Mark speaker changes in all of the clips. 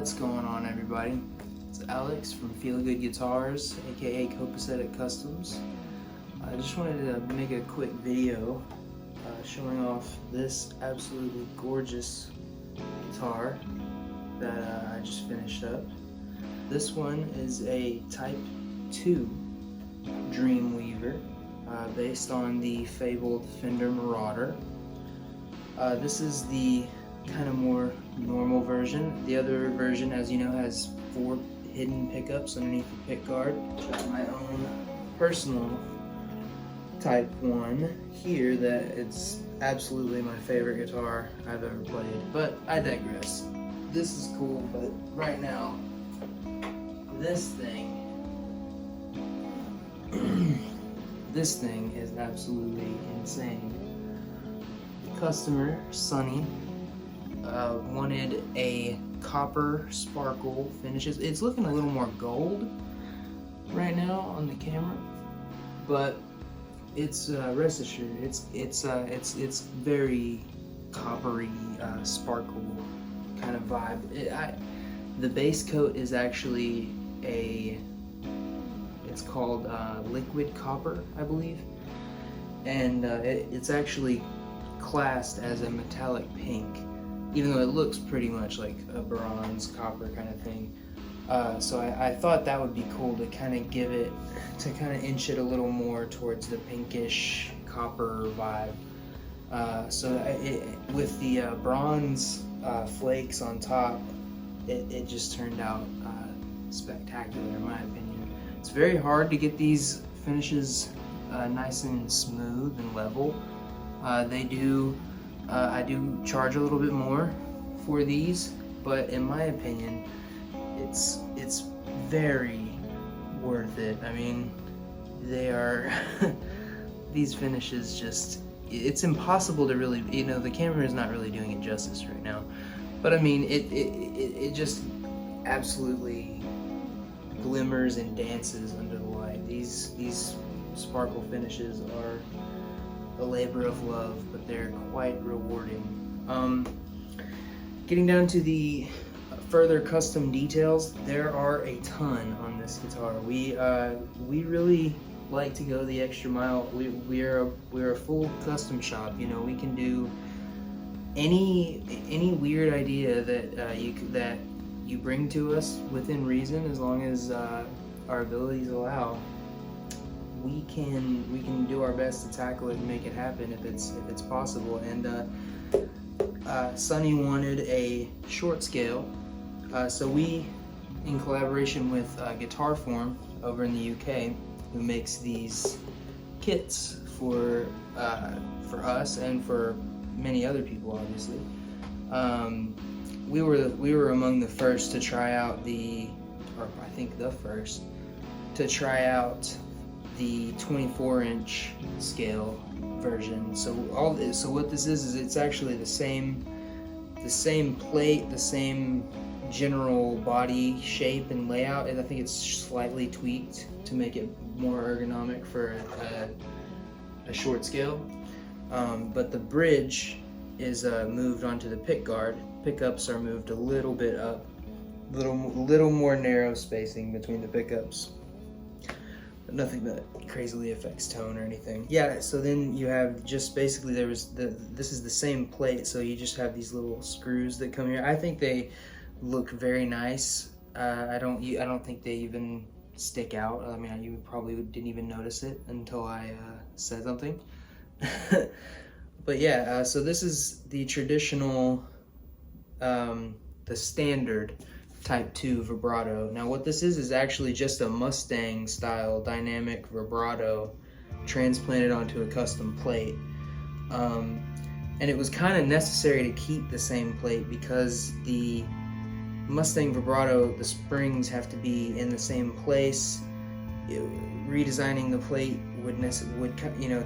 Speaker 1: What's going on, everybody? It's Alex from Feelgood Guitars, aka Copacetic Customs. I just wanted to make a quick video showing off this absolutely gorgeous guitar that I just finished up. This one is a Type 2 Dreamweaver based on the fabled Fender Marauder. This is the kind of more normal version. The other version, as you know, has 4 hidden pickups underneath the pick guard. Got my own personal Type 1 here that it's absolutely my favorite guitar I've ever played. But I digress. This is cool, but right now, this thing this thing is absolutely insane. The customer, Sonny, wanted a copper sparkle finishes. It's looking a little more gold right now on the camera, but it's rest assured it's very coppery sparkle kind of vibe. The base coat is actually it's called liquid copper, I believe, and it's actually classed as a metallic pink, even though it looks pretty much like a bronze copper kind of thing. So I thought that would be cool to kind of give it, to kind of inch it a little more towards the pinkish copper vibe. With the bronze flakes on top, it just turned out spectacular in my opinion. It's very hard to get these finishes nice and smooth and level. I do charge a little bit more for these, but in my opinion, it's very worth it. I mean, they are these finishes it's impossible to really, the camera is not really doing it justice right now, but I mean, it just absolutely glimmers and dances under the light. These sparkle finishes are a labor of love, but they're quite rewarding. Getting down to the further custom details, there are a ton on this guitar. We really like to go the extra mile. We're a full custom shop. We can do any weird idea that you bring to us within reason, as long as our abilities allow. We can do our best to tackle it and make it happen if it's possible. And Sonny wanted a short scale, so we, in collaboration with Guitar Form over in the UK, who makes these kits for us and for many other people, obviously, we were among the first to try out I think the first to try out the 24-inch scale version. So what this is it's actually the same plate, the same general body shape and layout, and I think it's slightly tweaked to make it more ergonomic for a short scale. But the bridge is moved onto the pick guard. Pickups are moved a little bit up, little more narrow spacing between the pickups. Nothing that crazily affects tone or anything. Yeah, so then you have just basically this is the same plate, so you just have these little screws that come here. I think they look very nice. I don't think they even stick out. I mean, you probably didn't even notice it until I said something. But yeah, so this is the traditional, the standard Type 2 vibrato. Now what this is actually just a Mustang style dynamic vibrato transplanted onto a custom plate. And it was kind of necessary to keep the same plate because the Mustang vibrato, the springs have to be in the same place. Redesigning the plate would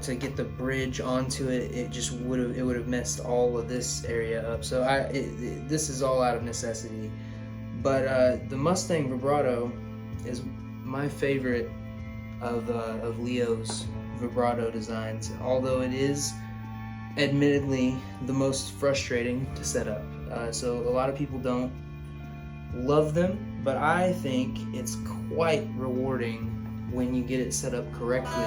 Speaker 1: to get the bridge onto it, it would have messed all of this area up. So this is all out of necessity. But the Mustang vibrato is my favorite of Leo's vibrato designs, although it is admittedly the most frustrating to set up. So a lot of people don't love them, but I think it's quite rewarding when you get it set up correctly.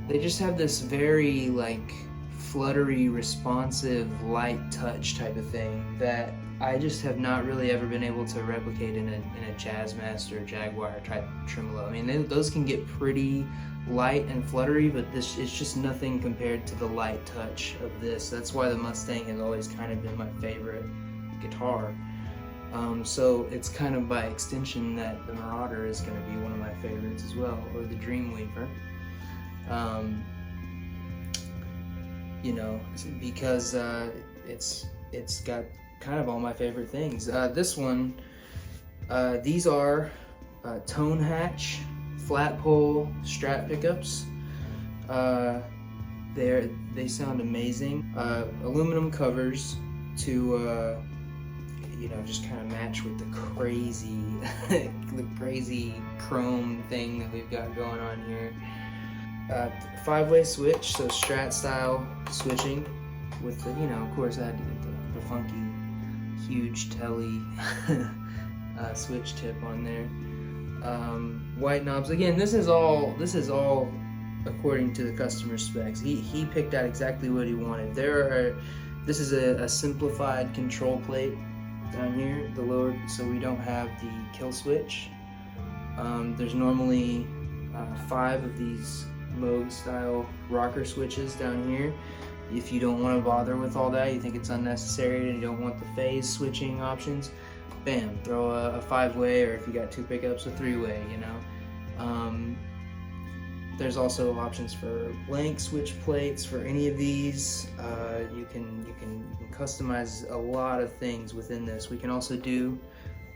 Speaker 1: They just have this very like fluttery, responsive, light touch type of thing that I just have not really ever been able to replicate in a Jazzmaster, Jaguar type tremolo. I mean, those can get pretty light and fluttery, but this is just nothing compared to the light touch of this. That's why the Mustang has always kind of been my favorite guitar. So it's kind of by extension that the Marauder is going to be one of my favorites as well, or the Dreamweaver. You know, because it's got kind of all my favorite things. This one, these are tone hatch, flat pole, strat pickups. They sound amazing. Aluminum covers to you know, just kind of match with the crazy the crazy chrome thing that we've got going on here. 5-way switch, so strat style switching with the, you know, of course I had to get the funky huge telly switch tip on there. White knobs. Again, this is all according to the customer's specs. He picked out exactly what he wanted. This is a simplified control plate down here, the lower, so we don't have the kill switch. There's normally 5 of these Moog style rocker switches down here. If you don't want to bother with all that, you think it's unnecessary and you don't want the phase switching options, bam, throw a 5-way, or if you got 2 pickups, a 3-way, you know. There's also options for blank switch plates for any of these. You can customize a lot of things within this. We can also do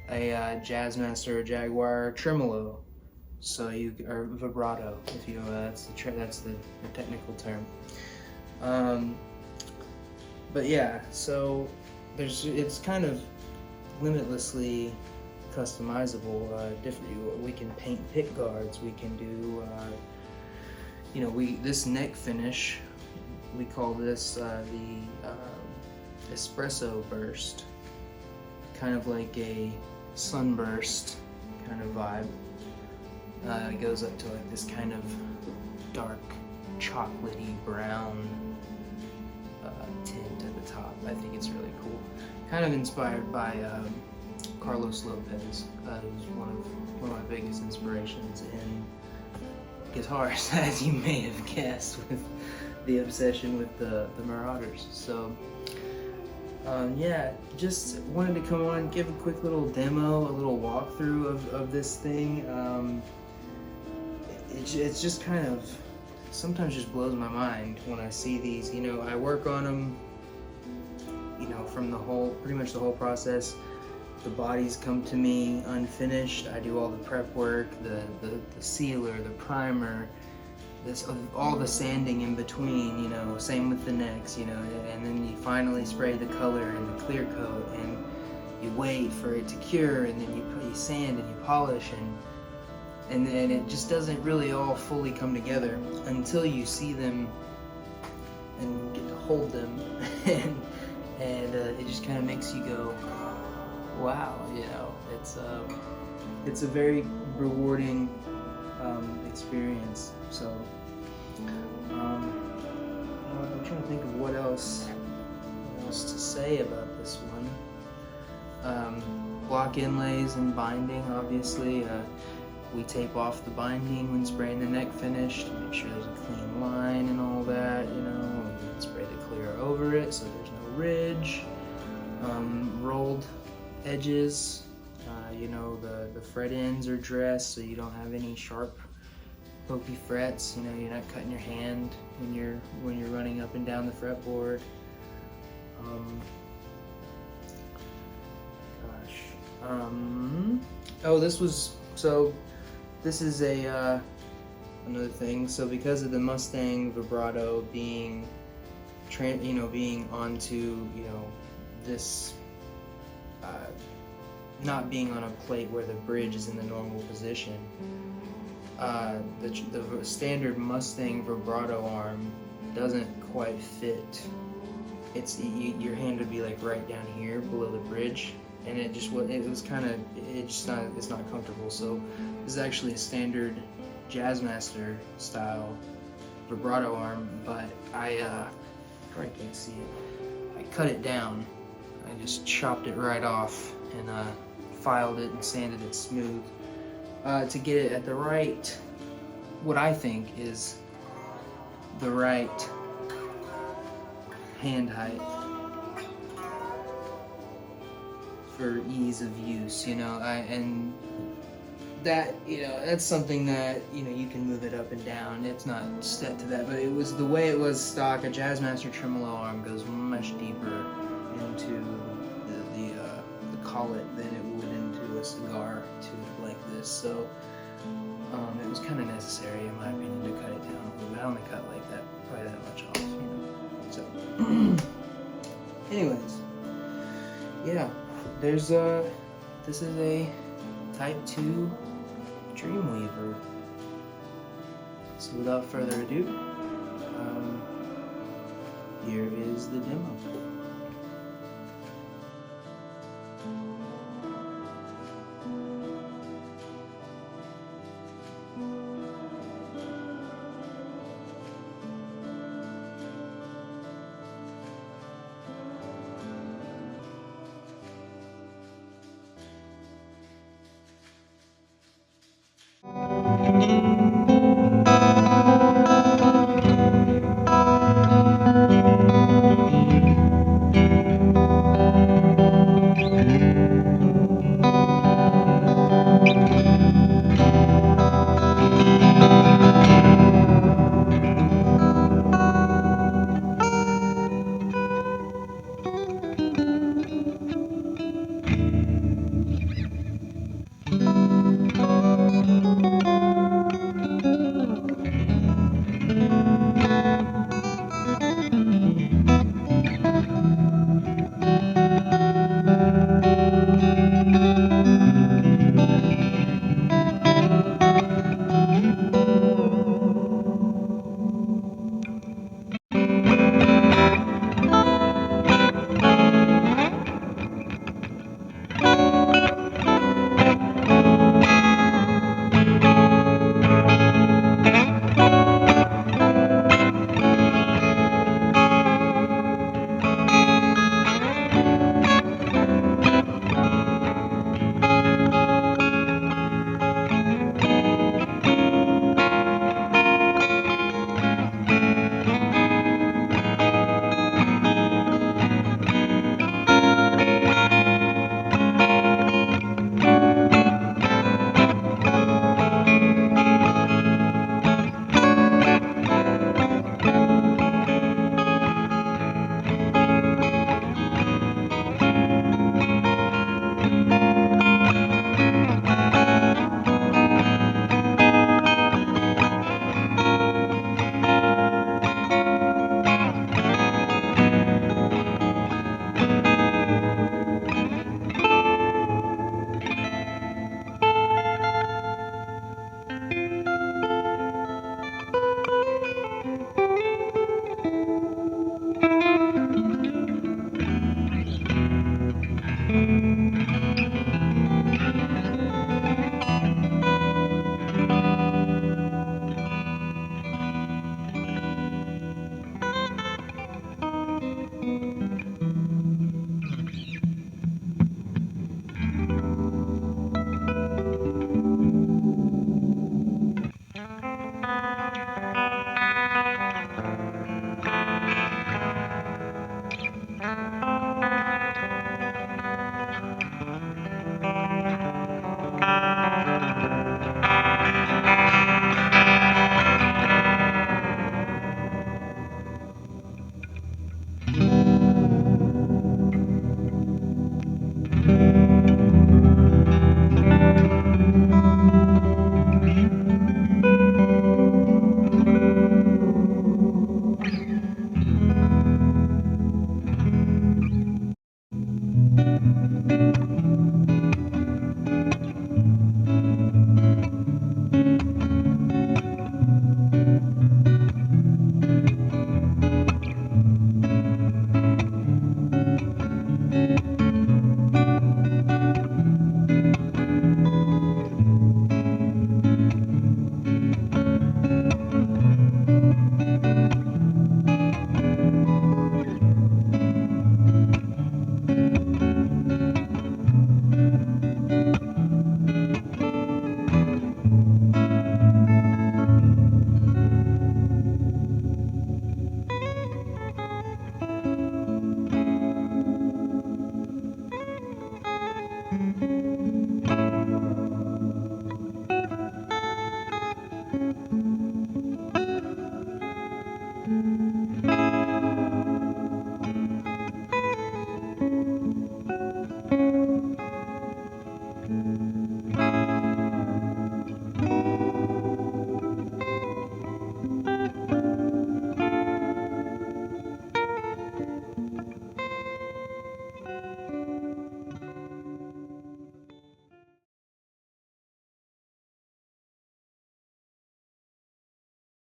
Speaker 1: a Jazzmaster or Jaguar tremolo, so or vibrato, if you that's the technical term. But yeah, so it's kind of limitlessly customizable. We can paint pick guards. We can do, you know, this neck finish, we call this the Espresso burst, kind of like a sunburst kind of vibe. It goes up to like this kind of dark chocolatey brown tint at the top. I think it's really cool. Kind of inspired by Carlos Lopez, who's one of my biggest inspirations in guitars, as you may have guessed, with the obsession with the Marauders. So yeah, just wanted to come on, give a quick little demo, a little walkthrough of this thing. It's just kind of, sometimes just blows my mind when I see these. You know, I work on them, you know, from pretty much the whole process. The bodies come to me unfinished. I do all the prep work, the sealer, the primer, all the sanding in between, you know, same with the necks, you know, and then you finally spray the color and the clear coat, and you wait for it to cure, and then you sand and you polish, and it just doesn't really all fully come together until you see them and get to hold them, and it just kind of makes you go, wow, you know, it's a very rewarding experience. So I'm trying to think of what else to say about this one. Block inlays and binding, obviously. We tape off the binding when spraying the neck finish to make sure there's a clean line and all that, you know, and spray the clear over it so there's no ridge. Rolled edges, you know, the fret ends are dressed so you don't have any sharp pokey frets, you know, you're not cutting your hand when you're running up and down the fretboard. Oh, this is another thing. So because of the Mustang vibrato being onto, you know, this not being on a plate where the bridge is in the normal position, the standard Mustang vibrato arm doesn't quite fit your hand would be like right down here below the bridge, and it's not comfortable. So this is actually a standard Jazzmaster style vibrato arm, but I probably can't see it. I cut it down. I just chopped it right off and filed it and sanded it smooth to get it at the right, what I think is the right hand height for ease of use, you know. And that, you know, that's something that, you know, you can move it up and down. It's not set to that, but it was the way it was stock. A Jazzmaster tremolo arm goes much deeper into the collet than it would into a cigar tube like this. So it was kind of necessary, in my opinion, to cut it down a little bit. I only cut like that, probably that much off, you know. So, anyways, yeah, there's this is a Type 2 Dreamweaver. So without further ado, here is the demo.